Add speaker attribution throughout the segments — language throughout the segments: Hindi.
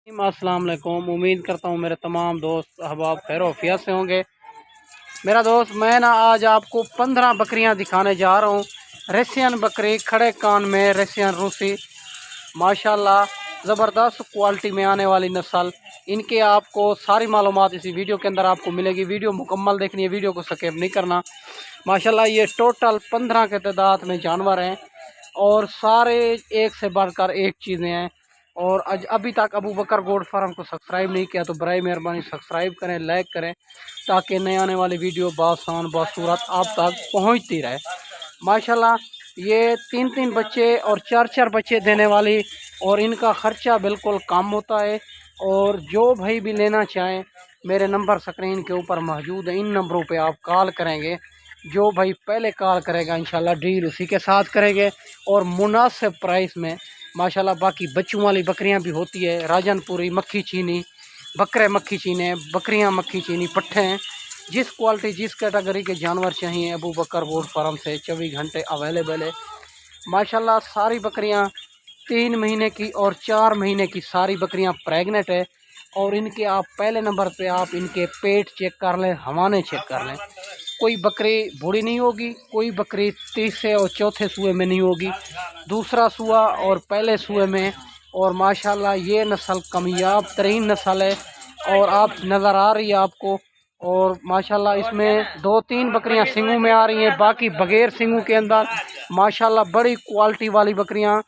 Speaker 1: अस्सलाम वालेकुम। उम्मीद करता हूँ मेरे तमाम दोस्त अहबाब खैर वफियत से होंगे। मेरा दोस्त मैं ना आज आपको 15 बकरियाँ दिखाने जा रहा हूँ। रसियन बकरी, खड़े कान में रसियन रूसी, माशाल्लाह ज़बरदस्त क्वालिटी में आने वाली नस्ल। इनके आपको सारी मालूमात इसी वीडियो के अंदर आपको मिलेगी। वीडियो मुकम्मल देखनी है, वीडियो को स्किप नहीं करना। माशाल्लाह ये टोटल 15 के तादाद में जानवर हैं और सारे एक से बढ़कर एक चीज़ें हैं। और आज अभी तक अबू बकर गोड फार्म को सब्सक्राइब नहीं किया तो बराए मेहरबानी सब्सक्राइब करें, लाइक करें, ताकि नए आने वाली वीडियो बासान बासूरत आप तक पहुंचती रहे। माशाल्लाह ये 3-3 बच्चे और 4-4 बच्चे देने वाली, और इनका ख़र्चा बिल्कुल कम होता है। और जो भाई भी लेना चाहें मेरे नंबर स्क्रीन के ऊपर मौजूद है, इन नंबरों पे आप कॉल करेंगे। जो भाई पहले कॉल करेगा इंशाल्लाह डील उसी के साथ करेंगे और मुनासिब प्राइस में। माशाल्लाह बाकी बच्चों वाली बकरियां भी होती है, राजनपुरी, मक्खी चीनी, बकरे मक्खी चीने, बकरियां मक्खी चीनी, पट्ठे हैं। जिस क्वालिटी जिस कैटेगरी के जानवर चाहिए अबू बकर गोड फार्म से 24 घंटे अवेलेबल है। माशाल्लाह सारी बकरियां 3 महीने की और 4 महीने की सारी बकरियां प्रेग्नेंट है। और इनके आप पहले नंबर पे आप इनके पेट चेक कर लें, हवाने चेक कर लें। कोई बकरी बूढ़ी नहीं होगी, कोई बकरी तीसरे और चौथे सूए में नहीं होगी, दूसरा सूआ और पहले सूए में। और माशाल्लाह ये नस्ल कामयाब तरीन नस्ल है और आप नज़र आ रही है आपको। और माशाल्लाह इसमें 2-3 बकरियां सिंगों में आ रही हैं, बाकी बगैर सिंगों के अंदर माशाल्लाह बड़ी क्वालिटी वाली बकरियां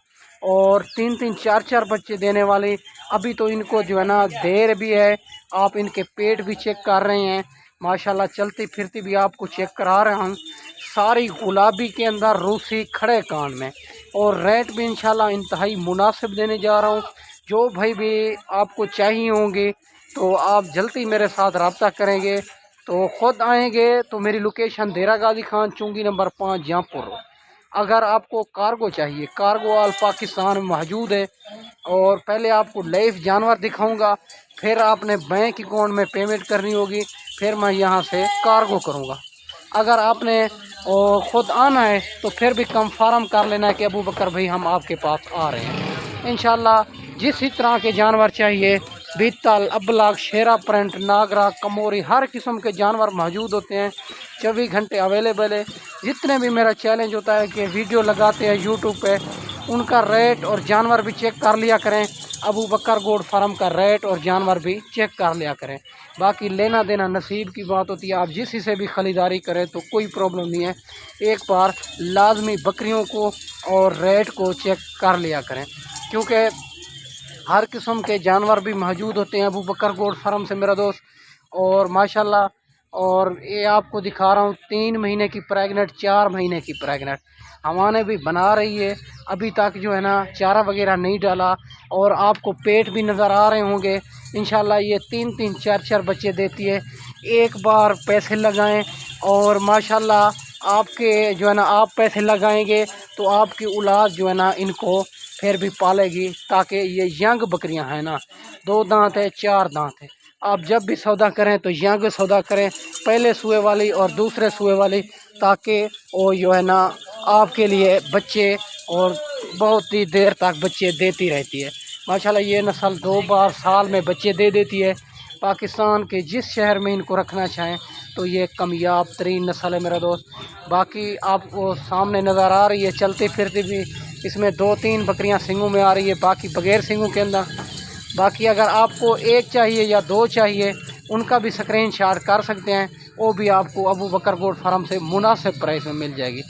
Speaker 1: और 3-3 4-4 बच्चे देने वाली। अभी तो इनको जो है ना देर भी है, आप इनके पेट भी चेक कर रहे हैं। माशाल्लाह चलती फिरती भी आपको चेक करा रहा हूँ। सारी गुलाबी के अंदर रूसी खड़े कान में, और रेट भी इंशाल्लाह इंतहाई मुनासिब देने जा रहा हूँ। जो भाई भी आपको चाहिए होंगे तो आप जल्दी मेरे साथ रब्ता करेंगे तो ख़ुद आएंगे। तो मेरी लोकेशन देरा गाजी खान चुंगी नंबर 5 जहाँपुर। अगर आपको कार्गो चाहिए, कार्गो ऑल पाकिस्तान में मौजूद है। और पहले आपको लाइव जानवर दिखाऊंगा, फिर आपने बैंक अकाउंट में पेमेंट करनी होगी, फिर मैं यहाँ से कार्गो करूँगा। अगर आपने ख़ुद आना है तो फिर भी कंफर्म कर लेना है कि अबू बकर भाई हम आपके पास आ रहे हैं। इंशाल्लाह जिस तरह के जानवर चाहिए, बीतल, अबलाग, शेरा प्रिंट, नागरा, कमोरी, हर किस्म के जानवर मौजूद होते हैं। 24 घंटे अवेलेबल है। जितने भी मेरा चैलेंज होता है कि वीडियो लगाते हैं यूट्यूब पे, उनका रेट और जानवर भी चेक कर लिया करें। अबू बकर गोड फार्म का रेट और जानवर भी चेक कर लिया करें। बाकी लेना देना नसीब की बात होती है, आप जिस से भी ख़रीदारी करें तो कोई प्रॉब्लम नहीं है। एक बार लाजमी बकरियों को और रेट को चेक कर लिया करें, क्योंकि हर किस्म के जानवर भी मौजूद होते हैं अबू बकर गोड फार्म से मेरा दोस्त। और माशाल्लाह और ये आपको दिखा रहा हूँ 3 महीने की प्रेग्नेंट, 4 महीने की प्रेग्नेंट, हमाने भी बना रही है। अभी तक जो है ना चारा वगैरह नहीं डाला, और आपको पेट भी नज़र आ रहे होंगे। इंशाल्लाह ये 3-3 4-4 बच्चे देती है। एक बार पैसे लगाएं और माशाल्लाह आपके जो है ना आप पैसे लगाएंगे तो आपकी औलाद जो है ना इनको फिर भी पालेगी। ताकि ये यंग बकरियां हैं ना, 2 दांत है, 4 दांत है। आप जब भी सौदा करें तो यंग सौदा करें, पहले सूए वाली और दूसरे सूए वाली, ताकि वो जो है ना आपके लिए बच्चे और बहुत ही देर तक बच्चे देती रहती है। माशाल्लाह ये नस्ल 2 बार साल में बच्चे दे देती है। पाकिस्तान के जिस शहर में इनको रखना चाहें तो ये कामयाब तरीन नस्ल है मेरा दोस्त। बाकी आपको सामने नज़र आ रही है, चलते फिरते भी इसमें 2-3 बकरियां सिंगों में आ रही है, बाकी बगैर सिंगों के अंदर। बाकी अगर आपको एक चाहिए या 2 चाहिए, उनका भी स्क्रीनशॉट कर सकते हैं, वो भी आपको अबू बकर गोड फार्म से मुनासिब प्राइस में मिल जाएगी।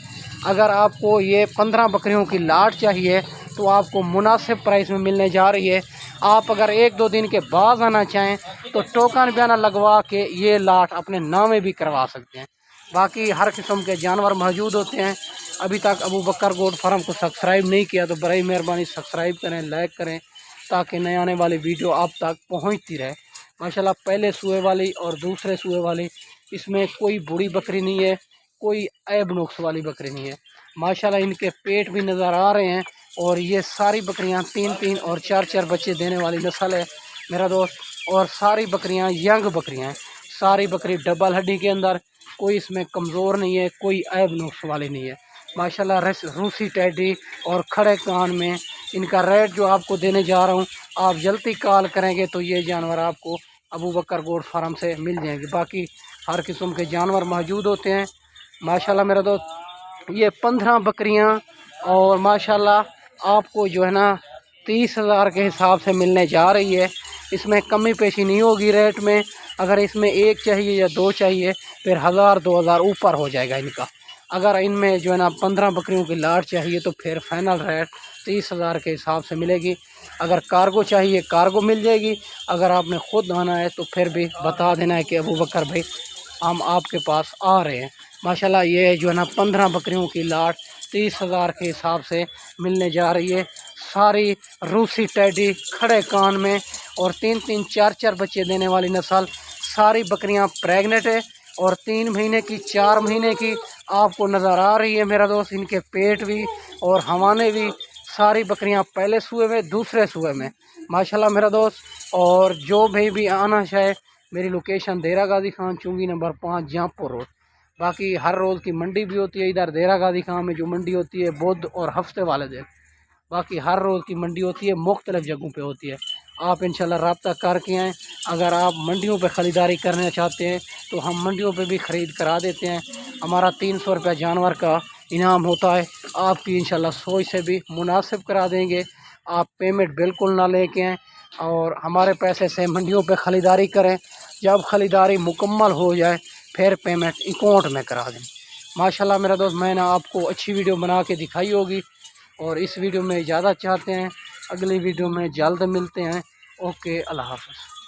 Speaker 1: अगर आपको ये 15 बकरियों की लाट चाहिए तो आपको मुनासिब प्राइस में मिलने जा रही है। आप अगर 1-2 दिन के बाद आना चाहें तो टोकन बयाना लगवा के ये लाट अपने नामे भी करवा सकते हैं। बाकी हर किस्म के जानवर मौजूद होते हैं। अभी तक अबू बकर गोड फार्म को सब्सक्राइब नहीं किया तो बड़ी मेहरबानी सब्सक्राइब करें, लाइक करें, ताकि नए आने वाली वीडियो आप तक पहुंचती रहे। माशाल्लाह पहले सूए वाली और दूसरे सूए वाली, इसमें कोई बूढ़ी बकरी नहीं है, कोई ऐब नुक्स वाली बकरी नहीं है। माशाल्लाह इनके पेट भी नज़र आ रहे हैं। और ये सारी बकरियां 3-3 और 4-4 बच्चे देने वाली नस्ल है मेरा दोस्त। और सारी बकरियां यंग बकरियां हैं, सारी बकरी डबल हड्डी के अंदर, कोई इसमें कमज़ोर नहीं है, कोई ऐब नुक्स वाली नहीं है। माशाल्लाह रूसी टैडी और खड़े कान में इनका रेट जो आपको देने जा रहा हूँ आप जल्दी कॉल करेंगे तो ये जानवर आपको अबू बकर गोट फार्म से मिल जाएंगे। बाकी हर किस्म के जानवर मौजूद होते हैं माशाल्लाह मेरा दोस्त। ये 15 बकरियां और माशाल्लाह आपको जो है ना 30,000 के हिसाब से मिलने जा रही है। इसमें कमी पेशी नहीं होगी रेट में। अगर इसमें एक चाहिए या दो चाहिए फिर 1000-2000 ऊपर हो जाएगा इनका। अगर इनमें जो है ना 15 बकरियों की लाट चाहिए तो फिर फाइनल रेट 30,000 के हिसाब से मिलेगी। अगर कार्गो चाहिए कार्गो मिल जाएगी। अगर आपने ख़ुद आना है तो फिर भी बता देना है कि अबू बकर भाई हम आपके पास आ रहे हैं। माशाल्लाह ये जो है ना 15 बकरियों की लाट 30,000 के हिसाब से मिलने जा रही है। सारी रूसी टैडी खड़े कान में और 3-3 4-4 बच्चे देने वाली नस्ल। सारी बकरियां प्रेग्नेंट है और 3 महीने की 4 महीने की आपको नज़र आ रही है मेरा दोस्त। इनके पेट भी और हवाने भी सारी बकरियां पहले सूए में दूसरे सूए में माशाल्लाह मेरा दोस्त। और जो भी आना चाहे मेरी लोकेशन देरा गाजी खान चुंगी नंबर 5 जहाँपुर रोड। बाकी हर रोज़ की मंडी भी होती है इधर देरा गाजी खान में। जो मंडी होती है बुध और हफ्ते वाले दिन। बाकी हर रोज़ की मंडी होती है मुख्तलिफ़ जगहों पे होती है। आप इंशाल्लाह रब्ता करके आएँ। अगर आप मंडियों पे ख़रीदारी करना चाहते हैं तो हम मंडियों पे भी ख़रीद करा देते हैं। हमारा 300 रुपया जानवर का इनाम होता है। आपकी इंशाल्लाह सोच से भी मुनासिब करा देंगे। आप पेमेंट बिल्कुल ना लेके आएँ और हमारे पैसे से मंडियों पे ख़रीदारी करें। जब ख़रीदारी मुकम्मल हो जाए फिर पेमेंट अकाउंट में करा दें। माशाल्लाह मेरा दोस्त मैंने आपको अच्छी वीडियो बना के दिखाई होगी और इस वीडियो में इजाज़त चाहते हैं। अगली वीडियो में जल्द मिलते हैं। ओके, अल्लाह हाफ़िज़।